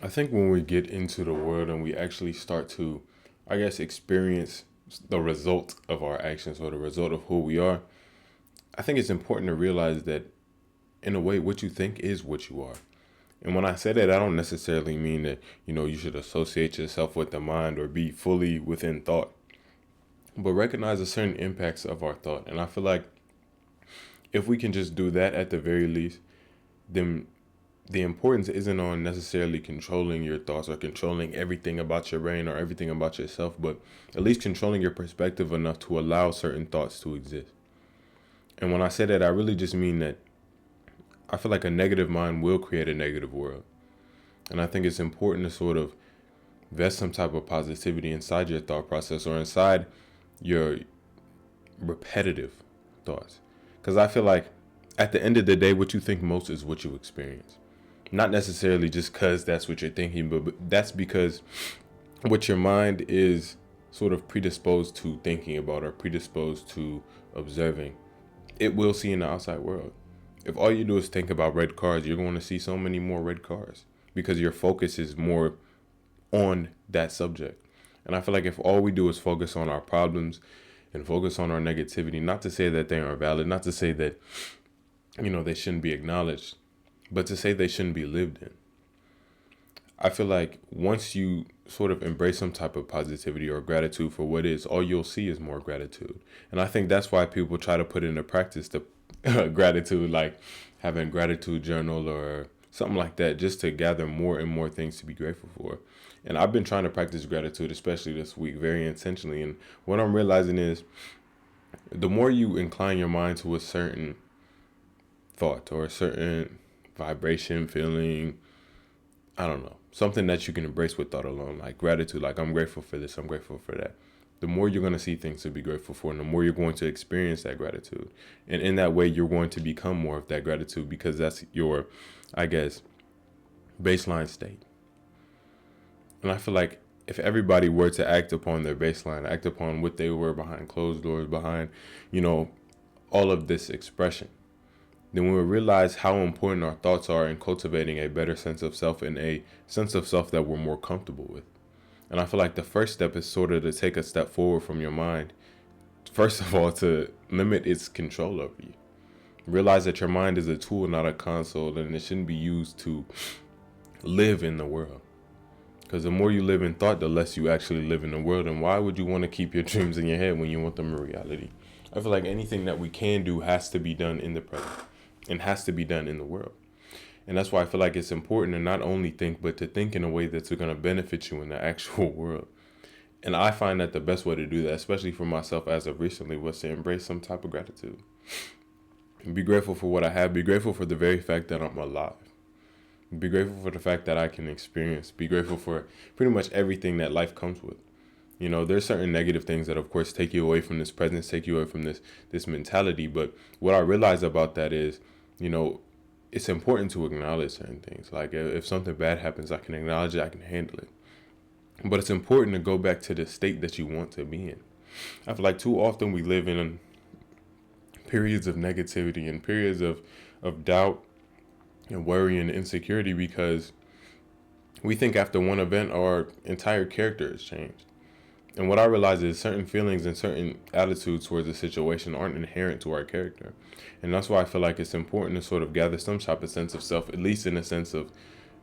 I think when we get into the world and we actually start to, I guess, experience the result of our actions or the result of who we are, I think it's important to realize that in a way, what you think is what you are. And when I say that, I don't necessarily mean that, you should associate yourself with the mind or be fully within thought, but recognize the certain impacts of our thought. And I feel like if we can just do that at the very least, then the importance isn't on necessarily controlling your thoughts or controlling everything about your brain or everything about yourself, but at least controlling your perspective enough to allow certain thoughts to exist. And when I say that, I really just mean that I feel like a negative mind will create a negative world. And I think it's important to sort of vest some type of positivity inside your thought process or inside your repetitive thoughts. Because I feel like at the end of the day, what you think most is what you experience. Not necessarily just because that's what you're thinking, but that's because what your mind is sort of predisposed to thinking about or predisposed to observing, it will see in the outside world. If all you do is think about red cars, you're going to see so many more red cars because your focus is more on that subject. And I feel like if all we do is focus on our problems and focus on our negativity, not to say that they aren't valid, not to say that, they shouldn't be acknowledged, but to say they shouldn't be lived in. I feel like once you sort of embrace some type of positivity or gratitude for what is, all you'll see is more gratitude. And I think that's why people try to put into practice the gratitude, like having gratitude journal or something like that, just to gather more and more things to be grateful for. And I've been trying to practice gratitude, especially this week, very intentionally. And what I'm realizing is the more you incline your mind to a certain thought or a certain vibration, feeling, I don't know, something that you can embrace with thought alone, like gratitude, like I'm grateful for this, I'm grateful for that. The more you're going to see things to be grateful for, and the more you're going to experience that gratitude. And in that way, you're going to become more of that gratitude because that's your, I guess, baseline state. And I feel like if everybody were to act upon their baseline, act upon what they were behind closed doors, behind, you know, all of this expression, then we will realize how important our thoughts are in cultivating a better sense of self and a sense of self that we're more comfortable with. And I feel like the first step is sort of to take a step forward from your mind. First of all, to limit its control over you. Realize that your mind is a tool, not a console, and it shouldn't be used to live in the world. Because the more you live in thought, the less you actually live in the world. And why would you want to keep your dreams in your head when you want them in reality? I feel like anything that we can do has to be done in the present and has to be done in the world. And that's why I feel like it's important to not only think, but to think in a way that's going to benefit you in the actual world. And I find that the best way to do that, especially for myself as of recently, was to embrace some type of gratitude. Be grateful for what I have. Be grateful for the very fact that I'm alive. Be grateful for the fact that I can experience. Be grateful for pretty much everything that life comes with. You know, there's certain negative things that, of course, take you away from this presence, take you away from this mentality. But what I realize about that is, you know, it's important to acknowledge certain things. Like if something bad happens, I can acknowledge it, I can handle it. But it's important to go back to the state that you want to be in. I feel like too often we live in periods of negativity and periods of doubt and worry and insecurity because we think after one event our entire character has changed. And what I realize is certain feelings and certain attitudes towards a situation aren't inherent to our character. And that's why I feel like it's important to sort of gather some type of sense of self, at least in a sense of,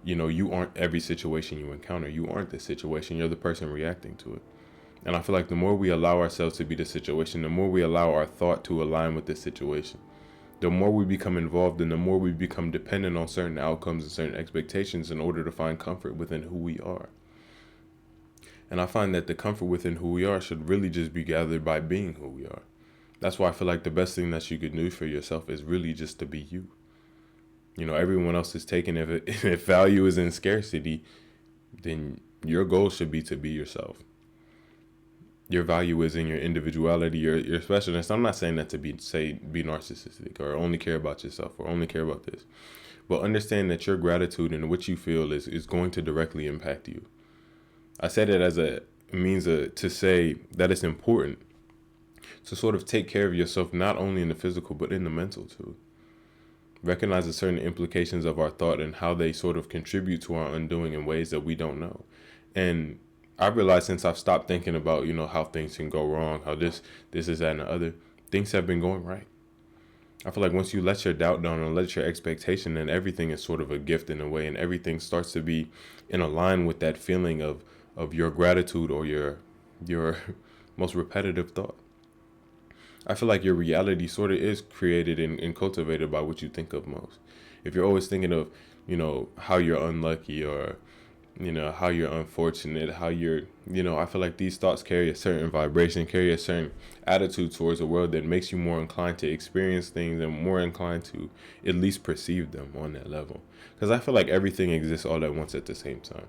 you know, you aren't every situation you encounter. You aren't the situation. You're the person reacting to it. And I feel like the more we allow ourselves to be the situation, the more we allow our thought to align with the situation, the more we become involved and the more we become dependent on certain outcomes and certain expectations in order to find comfort within who we are. And I find that the comfort within who we are should really just be gathered by being who we are. That's why I feel like the best thing that you could do for yourself is really just to be you. You know, everyone else is taken. If value is in scarcity, then your goal should be to be yourself. Your value is in your individuality, your specialness. I'm not saying that to be narcissistic or only care about yourself or only care about this. But understand that your gratitude and what you feel is going to directly impact you. I said it as a means to say that it's important to sort of take care of yourself, not only in the physical, but in the mental too. recognize the certain implications of our thought and how they sort of contribute to our undoing in ways that we don't know. And I realized since I've stopped thinking about, how things can go wrong, how this is that and the other, things have been going right. I feel like once you let your doubt down and let your expectation, then everything is sort of a gift in a way, and everything starts to be in a line with that feeling of your gratitude or your most repetitive thought. I feel like your reality sort of is created and cultivated by what you think of most. If you're always thinking of, how you're unlucky or, how you're unfortunate, how I feel like these thoughts carry a certain vibration, carry a certain attitude towards the world that makes you more inclined to experience things and more inclined to at least perceive them on that level. Because I feel like everything exists all at once at the same time,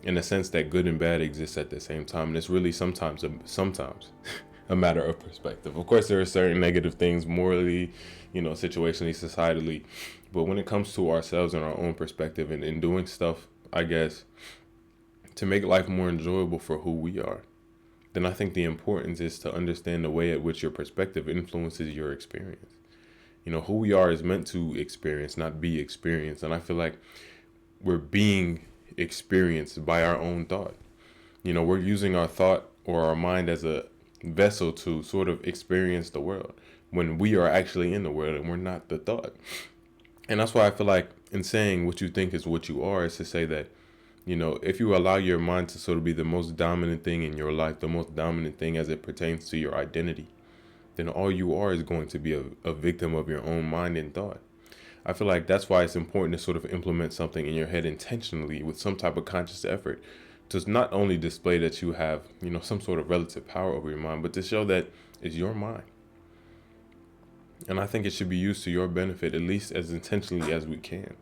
in the sense that good and bad exists at the same time. And it's really sometimes a matter of perspective. Of course, there are certain negative things morally, situationally, societally. But when it comes to ourselves and our own perspective and doing stuff, I guess, to make life more enjoyable for who we are, then I think the importance is to understand the way at which your perspective influences your experience. Who we are is meant to experience, not be experienced. And I feel like we're being experienced by our own thought. We're using our thought or our mind as a vessel to sort of experience the world when we are actually in the world and we're not the thought. And that's why I feel like in saying what you think is what you are is to say that, if you allow your mind to sort of be the most dominant thing in your life, the most dominant thing as it pertains to your identity, then all you are is going to be a victim of your own mind and thought. I feel like that's why it's important to sort of implement something in your head intentionally with some type of conscious effort to not only display that you have, some sort of relative power over your mind, but to show that it's your mind. And I think it should be used to your benefit, at least as intentionally as we can,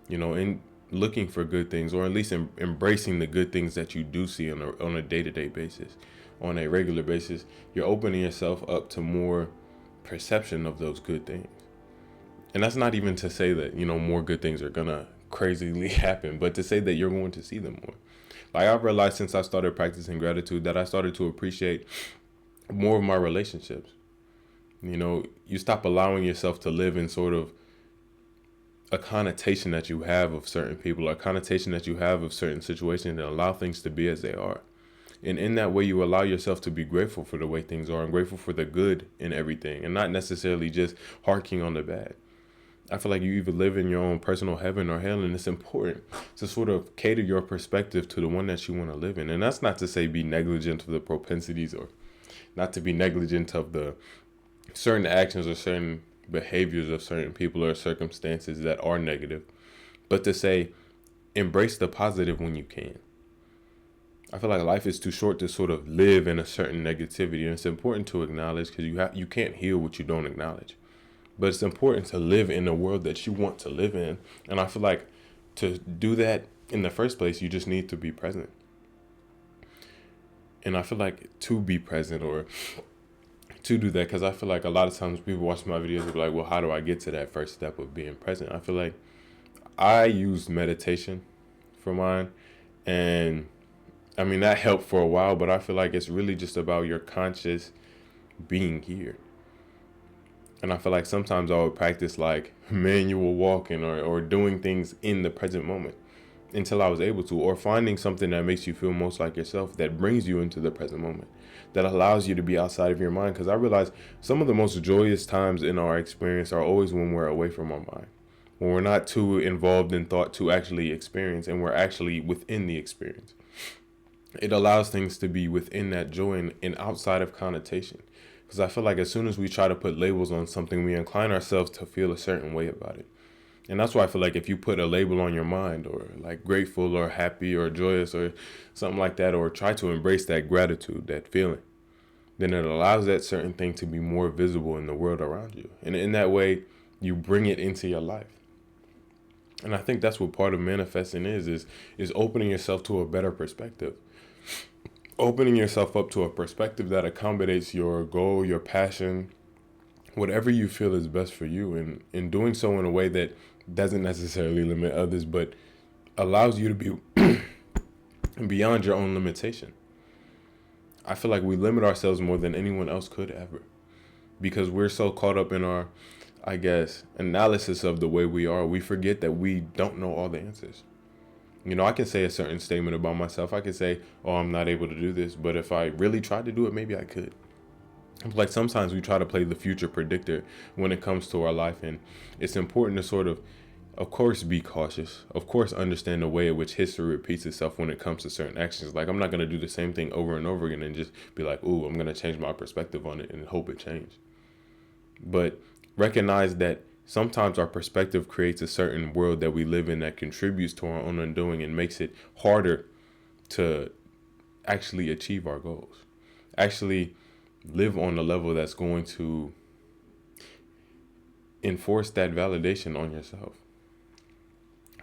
in looking for good things, or at least embracing the good things that you do see on a day-to-day basis, on a regular basis. You're opening yourself up to more perception of those good things. And that's not even to say that, more good things are going to crazily happen, but to say that you're going to see them more. Like I've realized since I started practicing gratitude that I started to appreciate more of my relationships. You stop allowing yourself to live in sort of a connotation that you have of certain people, or a connotation that you have of certain situations, and allow things to be as they are. And in that way, you allow yourself to be grateful for the way things are and grateful for the good in everything, and not necessarily just harking on the bad. I feel like you either live in your own personal heaven or hell, and it's important to sort of cater your perspective to the one that you want to live in. And that's not to say be negligent of the propensities, or not to be negligent of the certain actions or certain behaviors of certain people or circumstances that are negative, but to say embrace the positive when you can. I feel like life is too short to sort of live in a certain negativity, and it's important to acknowledge, because you can't heal what you don't acknowledge. But it's important to live in the world that you want to live in, and I feel like to do that in the first place, you just need to be present. And I feel like to be present, or to do that, because I feel like a lot of times people watch my videos and be like, well, how do I get to that first step of being present? I feel like I used meditation for mine, and I mean, that helped for a while, but I feel like it's really just about your conscious being here. And I feel like sometimes I would practice like manual walking or doing things in the present moment until I was able to, or finding something that makes you feel most like yourself, that brings you into the present moment, that allows you to be outside of your mind. Because I realize some of the most joyous times in our experience are always when we're away from our mind, when we're not too involved in thought to actually experience, and we're actually within the experience. It allows things to be within that joy and outside of connotation. Because I feel like as soon as we try to put labels on something, we incline ourselves to feel a certain way about it. And that's why I feel like if you put a label on your mind, or like grateful or happy or joyous or something like that, or try to embrace that gratitude, that feeling, then it allows that certain thing to be more visible in the world around you. And in that way, you bring it into your life. And I think that's what part of manifesting is opening yourself to a better perspective. Opening yourself up to a perspective that accommodates your goal, your passion, whatever you feel is best for you, and in doing so in a way that doesn't necessarily limit others, but allows you to be beyond your own limitation. I feel like we limit ourselves more than anyone else could ever, because we're so caught up in our I guess, analysis of the way we are, we forget that we don't know all the answers. I can say a certain statement about myself. I can say, oh, I'm not able to do this. But if I really tried to do it, maybe I could. Like sometimes we try to play the future predictor when it comes to our life. And it's important to of course, be cautious. Of course, understand the way in which history repeats itself when it comes to certain actions. Like I'm not going to do the same thing over and over again and just be like, ooh, I'm going to change my perspective on it and hope it changes. But recognize that sometimes our perspective creates a certain world that we live in that contributes to our own undoing and makes it harder to actually achieve our goals. Actually live on a level that's going to enforce that validation on yourself.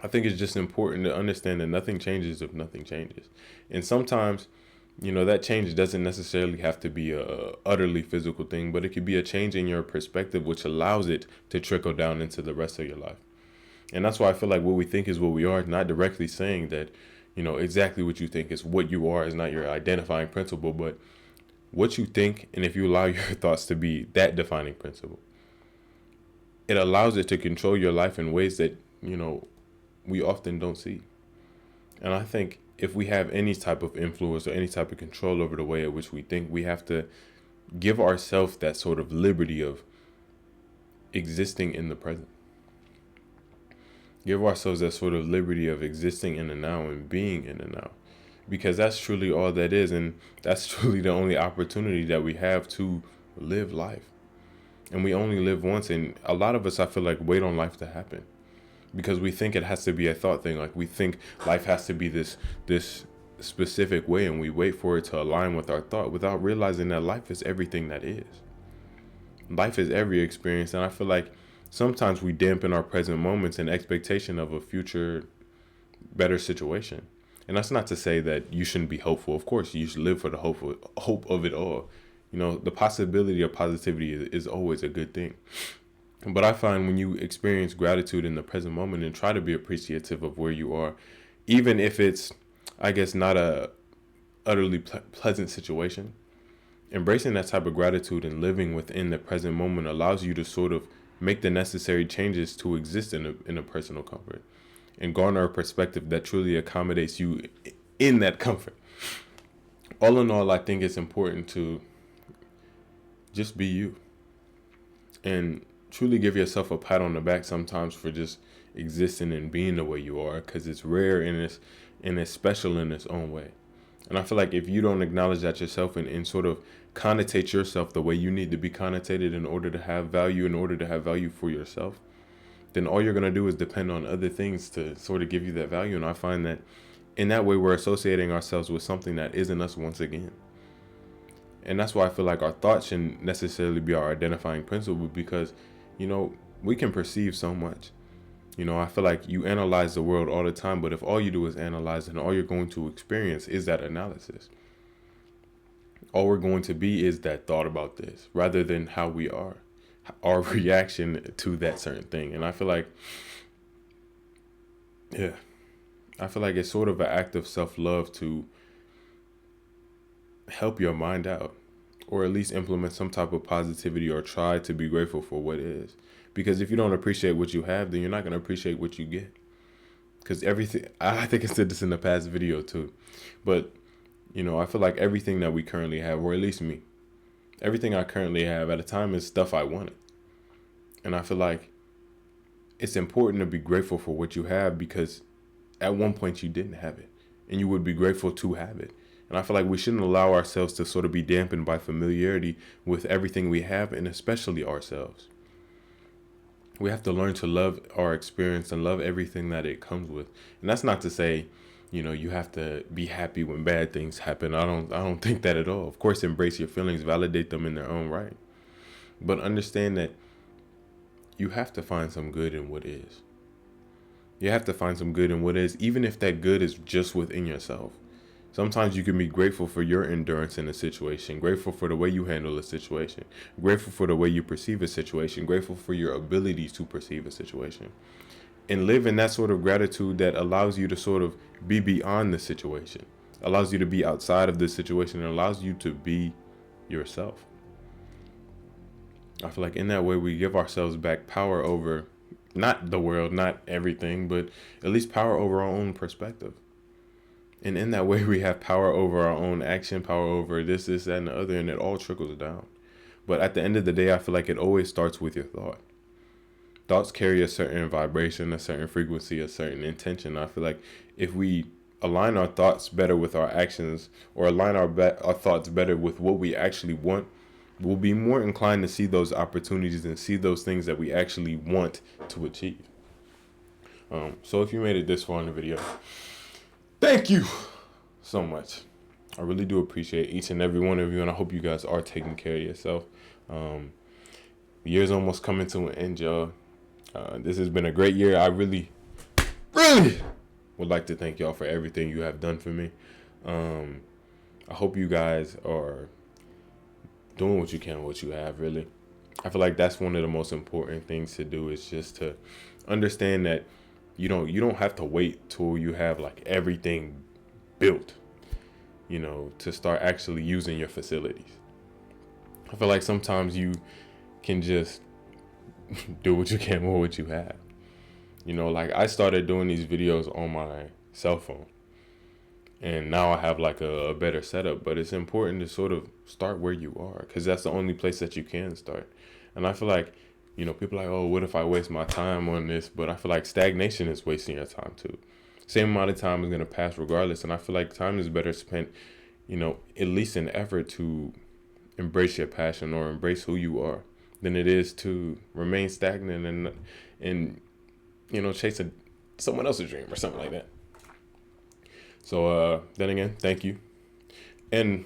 I think it's just important to understand that nothing changes if nothing changes. And sometimes, that change doesn't necessarily have to be a utterly physical thing, but it could be a change in your perspective, which allows it to trickle down into the rest of your life. And that's why I feel like what we think is what we are, not directly saying that, exactly what you think is what you are is not your identifying principle, but what you think, and if you allow your thoughts to be that defining principle, it allows it to control your life in ways that, we often don't see. And I think if we have any type of influence or any type of control over the way in which we think, we have to give ourselves that sort of liberty of existing in the present. Give ourselves that sort of liberty of existing in the now and being in the now. Because that's truly all that is. And that's truly the only opportunity that we have to live life. And we only live once. And a lot of us, I feel like, wait on life to happen. Because we think it has to be a thought thing. Like we think life has to be this specific way, and we wait for it to align with our thought without realizing that life is everything that is. Life is every experience, and I feel like sometimes we dampen our present moments in expectation of a future better situation. And that's not to say that you shouldn't be hopeful. Of course, you should live for the hope of it all. The possibility of positivity is always a good thing. But I find when you experience gratitude in the present moment and try to be appreciative of where you are, even if it's, I guess, not a utterly pleasant situation, embracing that type of gratitude and living within the present moment allows you to sort of make the necessary changes to exist in a personal comfort and garner a perspective that truly accommodates you in that comfort. All in all, I think it's important to just be you and truly give yourself a pat on the back sometimes for just existing and being the way you are, because it's rare and it's special in its own way. And I feel like if you don't acknowledge that yourself and sort of connotate yourself the way you need to be connotated in order to have value for yourself, then all you're going to do is depend on other things to sort of give you that value. And I find that in that way, we're associating ourselves with something that isn't us once again. And that's why I feel like our thoughts shouldn't necessarily be our identifying principle, because we can perceive so much. I feel like you analyze the world all the time, but if all you do is analyze and all you're going to experience is that analysis, all we're going to be is that thought about this rather than how we are, our reaction to that certain thing. And I feel like, it's sort of an act of self-love to help your mind out, or at least implement some type of positivity or try to be grateful for what is. Because if you don't appreciate what you have, then you're not going to appreciate what you get. Because everything, I think I said this in the past video too, but I feel like everything that we currently have, or at least me, everything I currently have at a time is stuff I wanted. And I feel like it's important to be grateful for what you have, because at one point you didn't have it and you would be grateful to have it. And I feel like we shouldn't allow ourselves to sort of be dampened by familiarity with everything we have, and especially ourselves. We have to learn to love our experience and love everything that it comes with. And that's not to say, you have to be happy when bad things happen. I don't think that at all. Of course, embrace your feelings, validate them in their own right. But understand that you have to find some good in what is. You have to find some good in what is, even if that good is just within yourself. Sometimes you can be grateful for your endurance in a situation, grateful for the way you handle a situation, grateful for the way you perceive a situation, grateful for your ability to perceive a situation, and live in that sort of gratitude that allows you to sort of be beyond the situation, allows you to be outside of the situation, and allows you to be yourself. I feel like in that way we give ourselves back power over not the world, not everything, but at least power over our own perspective. And in that way we have power over our own action, power over this, that, and the other, and it all trickles down. But at the end of the day, I feel like it always starts with your thought. Thoughts carry a certain vibration, a certain frequency, a certain intention. I feel like if we align our thoughts better with our actions, or align our thoughts better with what we actually want, we'll be more inclined to see those opportunities and see those things that we actually want to achieve. So if you made it this far in the video, thank you so much. I really do appreciate each and every one of you, and I hope you guys are taking care of yourself. The year's almost coming to an end, y'all. This has been a great year. I really would like to thank y'all for everything you have done for me. I hope you guys are doing what you can, what you have, really. I feel like that's one of the most important things to do, is just to understand that you don't have to wait till you have like everything built, to start actually using your facilities. I feel like sometimes you can just do what you can with what you have. Like I started doing these videos on my cell phone, and now I have like a better setup, but it's important to sort of start where you are, because that's the only place that you can start. And I feel like, people are like, oh, what if I waste my time on this? But I feel like stagnation is wasting your time too. Same amount of time is going to pass regardless. And I feel like time is better spent, at least in effort to embrace your passion or embrace who you are, than it is to remain stagnant and chasing someone else's dream or something like that. So then again, thank you. And